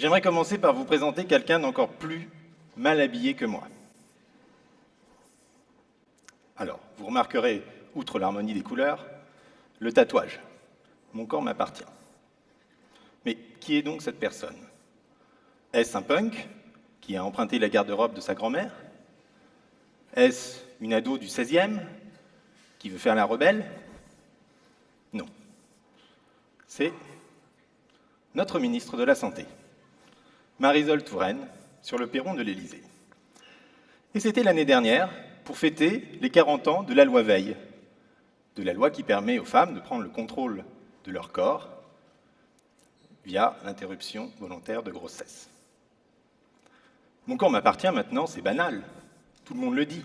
J'aimerais commencer par vous présenter quelqu'un d'encore plus mal habillé que moi. Alors, vous remarquerez, outre l'harmonie des couleurs, le tatouage. Mon corps m'appartient. Mais qui est donc cette personne? Est-ce un punk qui a emprunté la garde-robe de sa grand-mère? Est-ce une ado du 16e qui veut faire la rebelle? Non. C'est notre ministre de la Santé, Marisol Touraine, sur le perron de l'Élysée. Et c'était l'année dernière, pour fêter les 40 ans de la loi Veil, de la loi qui permet aux femmes de prendre le contrôle de leur corps via l'interruption volontaire de grossesse. Mon corps m'appartient maintenant, c'est banal, tout le monde le dit.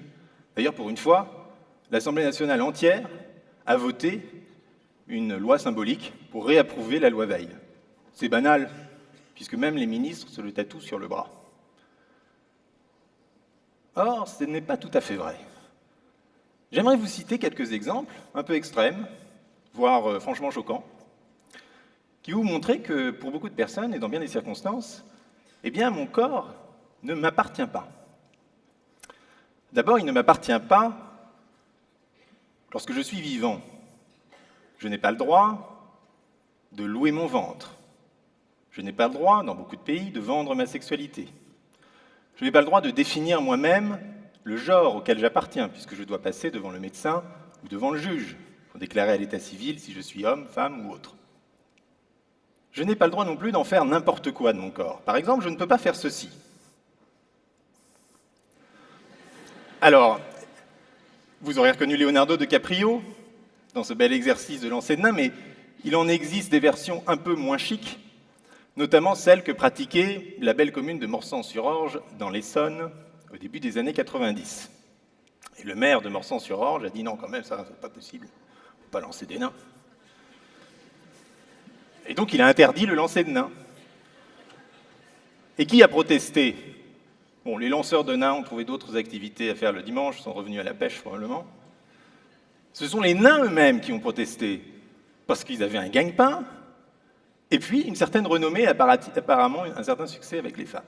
D'ailleurs, pour une fois, l'Assemblée nationale entière a voté une loi symbolique pour réapprouver la loi Veil. C'est banal, puisque même les ministres se le tatouent sur le bras. Or, ce n'est pas tout à fait vrai. J'aimerais vous citer quelques exemples, un peu extrêmes, voire franchement choquants, qui vous montrent que pour beaucoup de personnes, et dans bien des circonstances, eh bien, mon corps ne m'appartient pas. D'abord, il ne m'appartient pas lorsque je suis vivant. Je n'ai pas le droit de louer mon ventre. Je n'ai pas le droit, dans beaucoup de pays, de vendre ma sexualité. Je n'ai pas le droit de définir moi-même le genre auquel j'appartiens, puisque je dois passer devant le médecin ou devant le juge pour déclarer à l'état civil si je suis homme, femme ou autre. Je n'ai pas le droit non plus d'en faire n'importe quoi de mon corps. Par exemple, je ne peux pas faire ceci. Alors, vous aurez reconnu Leonardo DiCaprio dans ce bel exercice de lancer de nain, mais il en existe des versions un peu moins chic, notamment celle que pratiquait la belle commune de Morsang-sur-Orge dans l'Essonne au début des années 90. Et le maire de Morsang-sur-Orge a dit non, quand même, ça, c'est pas possible, on ne peut pas lancer des nains. Et donc il a interdit le lancer de nains. Et qui a protesté? Bon, les lanceurs de nains ont trouvé d'autres activités à faire le dimanche, sont revenus à la pêche probablement. Ce sont les nains eux-mêmes qui ont protesté, parce qu'ils avaient un gagne-pain, et puis une certaine renommée, apparemment un certain succès avec les femmes.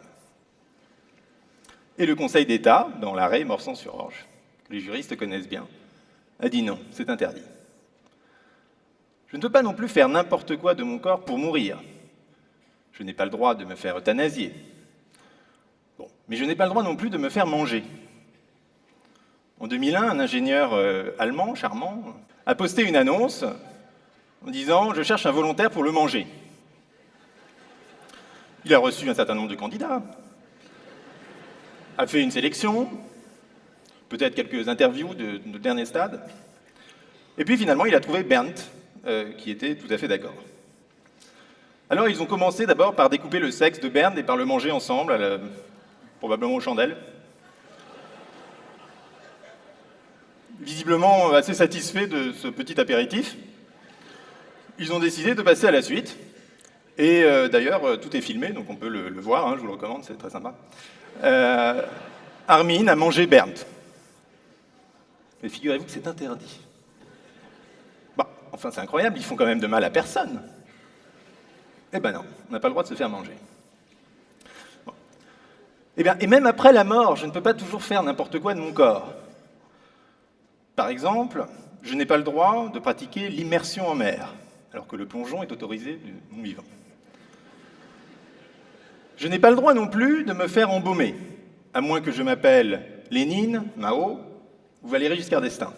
Et le Conseil d'État, dans l'arrêt Morsang-sur-Orge, que les juristes connaissent bien, a dit non, c'est interdit. Je ne peux pas non plus faire n'importe quoi de mon corps pour mourir. Je n'ai pas le droit de me faire euthanasier. Bon, mais je n'ai pas le droit non plus de me faire manger. En 2001, un ingénieur allemand, charmant, a posté une annonce en disant « Je cherche un volontaire pour le manger ». Il a reçu un certain nombre de candidats, a fait une sélection, peut-être quelques interviews de dernier stade, et puis finalement il a trouvé Bernd, qui était tout à fait d'accord. Alors ils ont commencé d'abord par découper le sexe de Bernd et par le manger ensemble, probablement aux chandelles. Visiblement assez satisfaits de ce petit apéritif, ils ont décidé de passer à la suite. Et d'ailleurs, tout est filmé, donc on peut le voir, hein, je vous le recommande, c'est très sympa. Armin a mangé Bernd. Mais figurez-vous que c'est interdit. Bah, enfin, c'est incroyable, ils font quand même de mal à personne. Eh ben non, on n'a pas le droit de se faire manger. Bon. Eh bien, et même après la mort, je ne peux pas toujours faire n'importe quoi de mon corps. Par exemple, je n'ai pas le droit de pratiquer l'immersion en mer, alors que le plongeon est autorisé du non vivant. Je n'ai pas le droit non plus de me faire embaumer, à moins que je m'appelle Lénine, Mao ou Valéry Giscard d'Estaing.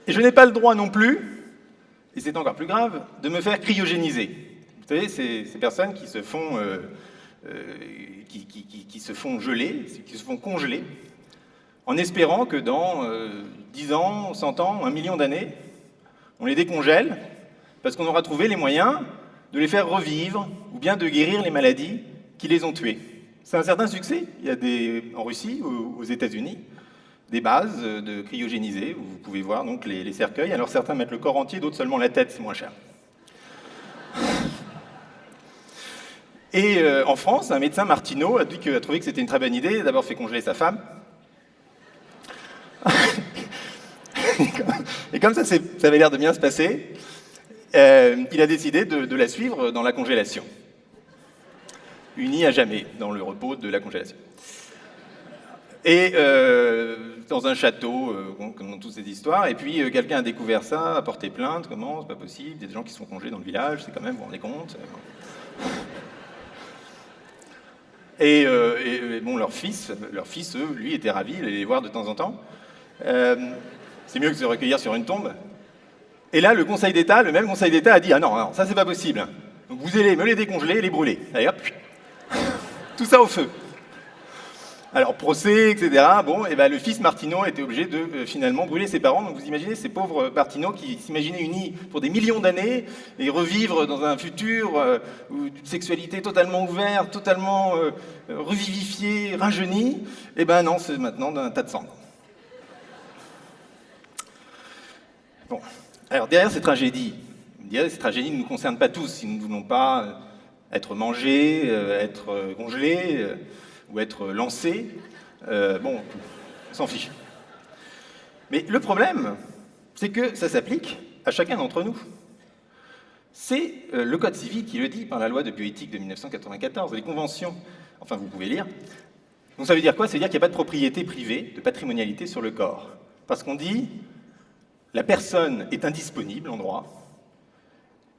Et je n'ai pas le droit non plus, et c'est encore plus grave, de me faire cryogéniser. Vous savez, ces personnes qui se font, qui se font geler, qui se font congeler, en espérant que dans 10 ans, 100 ans, 1 million d'années, on les décongèle, parce qu'on aura trouvé les moyens de les faire revivre, ou bien de guérir les maladies qui les ont tués. C'est un certain succès. Il y a en Russie ou aux États-Unis des bases de cryogénisés, où vous pouvez voir donc les cercueils. Alors certains mettent le corps entier, d'autres seulement la tête, c'est moins cher. Et en France, un médecin, Martineau, a trouvé que c'était une très bonne idée, d'abord fait congeler sa femme. comme ça avait l'air de bien se passer, il a décidé de la suivre dans la congélation. Unis à jamais dans le repos de la congélation. Et dans un château, comme dans toutes ces histoires, et puis quelqu'un a découvert ça, a porté plainte, comment, c'est pas possible, il y a des gens qui se font congeler dans le village, c'est quand même, vous vous rendez compte. Et bon, leur fils, eux, lui, était ravi, il allait les voir de temps en temps. C'est mieux que de se recueillir sur une tombe. Et là, le Conseil d'État, le même Conseil d'État a dit « Ah non, non, ça c'est pas possible. Donc vous allez me les décongeler et les brûler. » Allez hop, tout ça au feu. Alors, procès, etc. Bon, et ben, le fils Martineau était obligé de finalement brûler ses parents. Donc vous imaginez ces pauvres Martineau qui s'imaginaient unis pour des millions d'années et revivre dans un futur où une sexualité totalement ouverte, totalement revivifiée, rajeunie. Et ben non, c'est maintenant d'un tas de cendres. Bon, alors derrière ces tragédies ne nous concernent pas tous si nous ne voulons pas être mangés, être congelés ou être lancés. Bon, on s'en fiche. Mais le problème, c'est que ça s'applique à chacun d'entre nous. C'est le Code civil qui le dit par la loi de bioéthique de 1994, les conventions, enfin vous pouvez lire. Donc ça veut dire quoi? Ça veut dire qu'il n'y a pas de propriété privée, de patrimonialité sur le corps. Parce qu'on dit, la personne est indisponible en droit,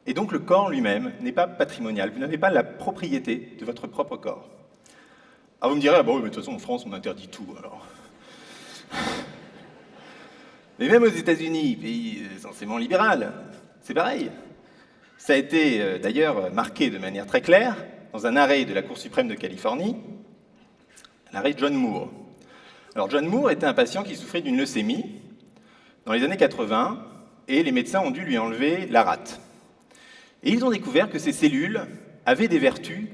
et donc le corps lui-même n'est pas patrimonial. Vous n'avez pas la propriété de votre propre corps. Alors vous me direz, ah bon, mais de toute façon en France on interdit tout alors. Mais même aux États-Unis, pays essentiellement libéral, c'est pareil. Ça a été d'ailleurs marqué de manière très claire dans un arrêt de la Cour suprême de Californie, l'arrêt John Moore. Alors John Moore était un patient qui souffrait d'une leucémie dans les années 80, et les médecins ont dû lui enlever la rate. Et ils ont découvert que ces cellules avaient des vertus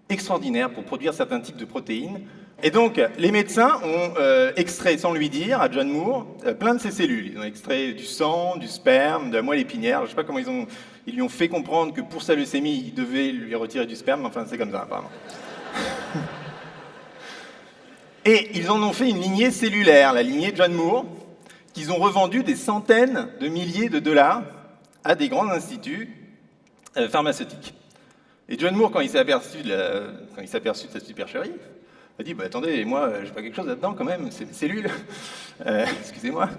extraordinaires pour produire certains types de protéines. Et donc, les médecins ont extrait, sans lui dire, à John Moore, plein de ces cellules. Ils ont extrait du sang, du sperme, de la moelle épinière. Je ne sais pas comment ils lui ont fait comprendre que pour sa leucémie, ils devaient lui retirer du sperme. Enfin, c'est comme ça, apparemment. Et ils en ont fait une lignée cellulaire, la lignée John Moore, qu'ils ont revendu des centaines de milliers de dollars à des grands instituts pharmaceutiques. Et John Moore, quand il s'est aperçu de cette supercherie, a dit bah, « Attendez, moi, j'ai pas quelque chose là-dedans quand même, c'est des cellules. Excusez-moi. »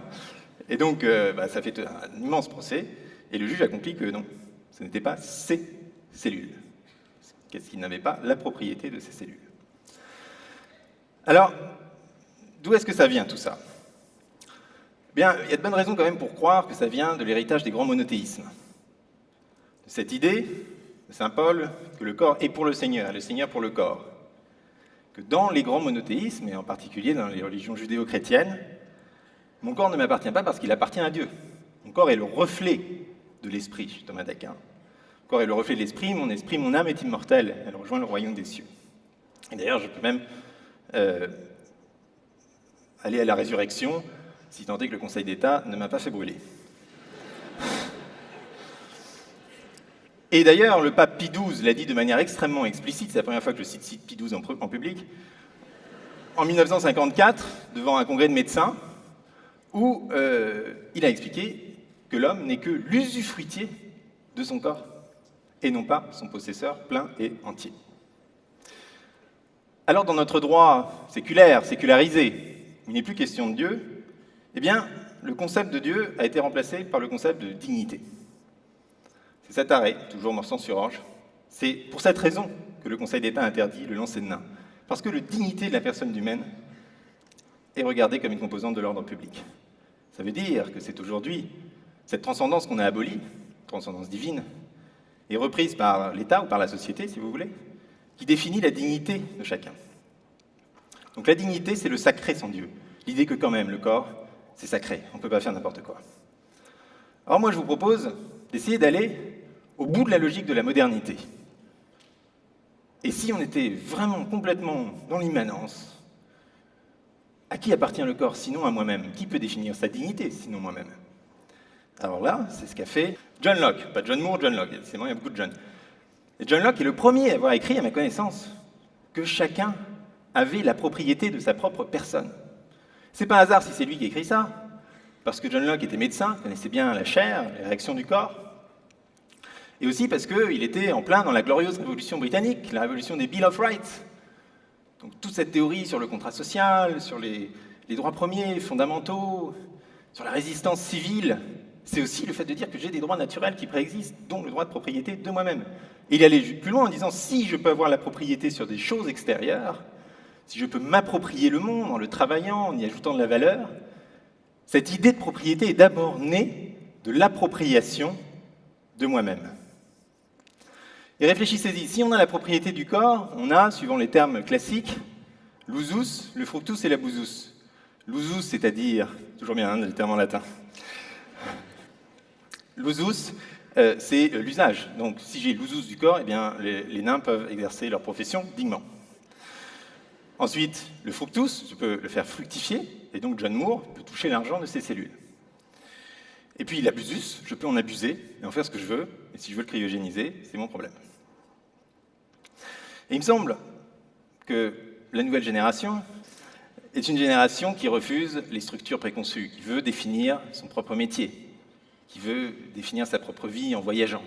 Et donc, ça fait un immense procès, et le juge a compris que non, ce n'était pas ces cellules. Qu'est-ce qu'il n'avait pas la propriété de ces cellules. Alors, d'où est-ce que ça vient tout ça? Bien, il y a de bonnes raisons quand même pour croire que ça vient de l'héritage des grands monothéismes. De cette idée de saint Paul que le corps est pour le Seigneur pour le corps. Que dans les grands monothéismes, et en particulier dans les religions judéo-chrétiennes, mon corps ne m'appartient pas parce qu'il appartient à Dieu. Mon corps est le reflet de l'esprit, chez Thomas d'Aquin. Mon corps est le reflet de l'esprit, mon âme est immortelle, elle rejoint le royaume des cieux. Et d'ailleurs, je peux même aller à la résurrection, si tant est que le Conseil d'État ne m'a pas fait brûler. Et d'ailleurs, le pape Pie XII l'a dit de manière extrêmement explicite, c'est la première fois que je cite Pie XII en public, en 1954, devant un congrès de médecins, où il a expliqué que l'homme n'est que l'usufruitier de son corps, et non pas son possesseur plein et entier. Alors, dans notre droit séculaire, sécularisé, il n'est plus question de Dieu, eh bien, le concept de Dieu a été remplacé par le concept de dignité. C'est cet arrêt, toujours Morsang-sur-Orge, c'est pour cette raison que le Conseil d'État interdit le lancer de nains. Parce que la dignité de la personne humaine est regardée comme une composante de l'ordre public. Ça veut dire que c'est aujourd'hui cette transcendance qu'on a abolie, transcendance divine, est reprise par l'État ou par la société, si vous voulez, qui définit la dignité de chacun. Donc la dignité, c'est le sacré sans Dieu. L'idée que quand même, le corps, c'est sacré, on ne peut pas faire n'importe quoi. Alors moi, je vous propose d'essayer d'aller au bout de la logique de la modernité. Et si on était vraiment complètement dans l'immanence, à qui appartient le corps sinon à moi-même? Qui peut définir sa dignité sinon moi-même? Alors là, c'est ce qu'a fait John Locke, pas John Moore, John Locke, c'est moi, il y a beaucoup de John. Et John Locke est le premier à avoir écrit, à ma connaissance, que chacun avait la propriété de sa propre personne. C'est pas un hasard si c'est lui qui écrit ça, parce que John Locke était médecin, connaissait bien la chair, les réactions du corps, et aussi parce qu'il était en plein dans la glorieuse révolution britannique, la révolution des Bill of Rights. Donc toute cette théorie sur le contrat social, sur les droits premiers, fondamentaux, sur la résistance civile, c'est aussi le fait de dire que j'ai des droits naturels qui préexistent, dont le droit de propriété de moi-même. Et il allait plus loin en disant, si je peux avoir la propriété sur des choses extérieures, si je peux m'approprier le monde en le travaillant, en y ajoutant de la valeur, cette idée de propriété est d'abord née de l'appropriation de moi-même. Et réfléchissez-y, si on a la propriété du corps, on a, suivant les termes classiques, l'usus, le fructus et la busus. L'usus, c'est-à-dire, toujours bien, les termes en latin. L'usus, c'est l'usage. Donc, si j'ai l'usus du corps, eh bien, les nains peuvent exercer leur profession dignement. Ensuite, le fructus, je peux le faire fructifier, et donc John Moore peut toucher l'argent de ses cellules. Et puis l'abusus, je peux en abuser et en faire ce que je veux, et si je veux le cryogéniser, c'est mon problème. Et il me semble que la nouvelle génération est une génération qui refuse les structures préconçues, qui veut définir son propre métier, qui veut définir sa propre vie en voyageant,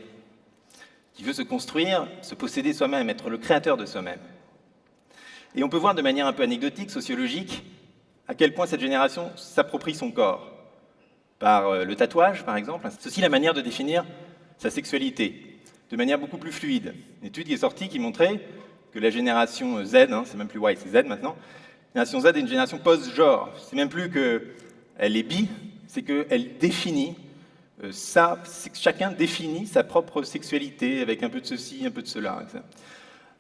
qui veut se construire, se posséder soi-même, être le créateur de soi-même. Et on peut voir de manière un peu anecdotique, sociologique, à quel point cette génération s'approprie son corps. Par le tatouage, par exemple. C'est aussi la manière de définir sa sexualité, de manière beaucoup plus fluide. Une étude qui est sortie qui montrait que la génération Z, c'est même plus Y, c'est Z maintenant, la génération Z est une génération post-genre. C'est même plus qu'elle est bi, c'est qu'elle définit chacun définit sa propre sexualité avec un peu de ceci, un peu de cela.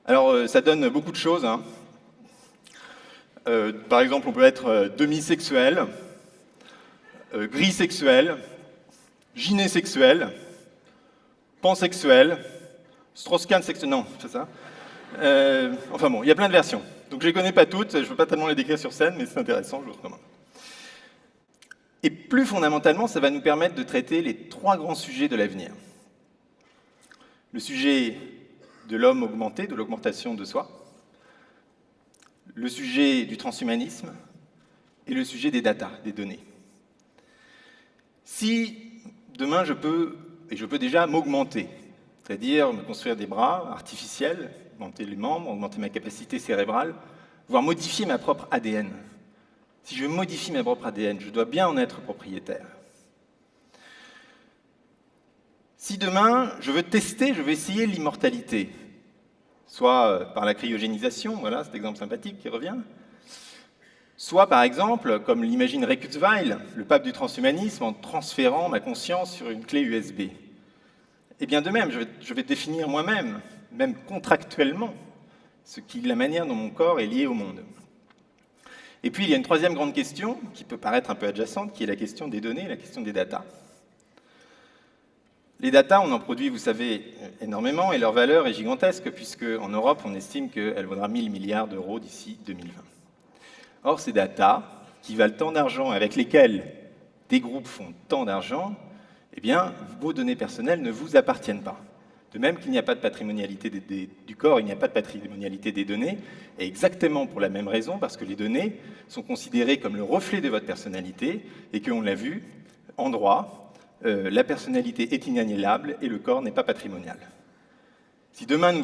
Alors, ça donne beaucoup de choses. Par exemple, on peut être demisexuel, grisexuel, gynéssexuel, pansexuel, Strauss-Kahn sexuel, non, c'est ça. Enfin bon, il y a plein de versions. Donc je ne les connais pas toutes, je ne veux pas tellement les décrire sur scène, mais c'est intéressant, je vous recommande. Et plus fondamentalement, ça va nous permettre de traiter les trois grands sujets de l'avenir. Le sujet de l'homme augmenté, de l'augmentation de soi, le sujet du transhumanisme et le sujet des data, des données. Si demain je peux déjà m'augmenter, c'est-à-dire me construire des bras artificiels, augmenter les membres, augmenter ma capacité cérébrale, voire modifier ma propre ADN. Si je modifie ma propre ADN, je dois bien en être propriétaire. Si demain je veux tester, je veux essayer l'immortalité, soit par la cryogénisation, voilà cet exemple sympathique qui revient, soit, par exemple, comme l'imagine Ray Kurzweil, le pape du transhumanisme, en transférant ma conscience sur une clé USB. Et bien de même, je vais définir moi-même, même contractuellement, la manière dont mon corps est lié au monde. Et puis, il y a une troisième grande question, qui peut paraître un peu adjacente, qui est la question des données, la question des datas. Les datas, on en produit, vous savez, énormément, et leur valeur est gigantesque, puisque en Europe, on estime qu'elle vaudra 1000 milliards d'euros d'ici 2020. Or, ces datas, qui valent tant d'argent, avec lesquelles des groupes font tant d'argent, eh bien, vos données personnelles ne vous appartiennent pas. De même qu'il n'y a pas de patrimonialité du corps, il n'y a pas de patrimonialité des données, et exactement pour la même raison, parce que les données sont considérées comme le reflet de votre personnalité, et qu'on l'a vu, en droit, la personnalité est inaliénable et le corps n'est pas patrimonial. Si demain nous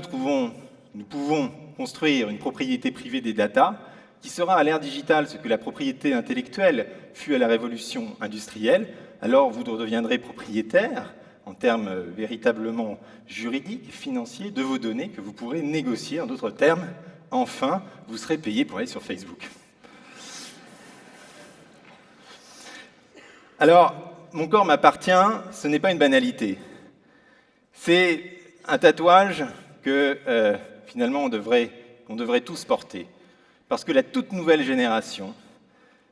pouvons construire une propriété privée des datas, qui sera à l'ère digitale ce que la propriété intellectuelle fut à la révolution industrielle, alors vous deviendrez propriétaire, en termes véritablement juridiques, financiers, de vos données que vous pourrez négocier. En d'autres termes, enfin, vous serez payé pour aller sur Facebook. Alors, mon corps m'appartient, ce n'est pas une banalité. C'est un tatouage que, finalement, on devrait tous porter. Parce que la toute nouvelle génération,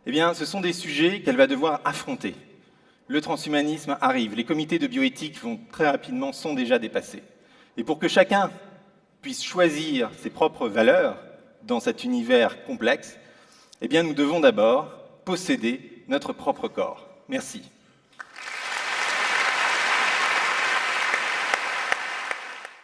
eh bien, ce sont des sujets qu'elle va devoir affronter. Le transhumanisme arrive, les comités de bioéthique sont déjà dépassés. Et pour que chacun puisse choisir ses propres valeurs dans cet univers complexe, eh bien, nous devons d'abord posséder notre propre corps. Merci.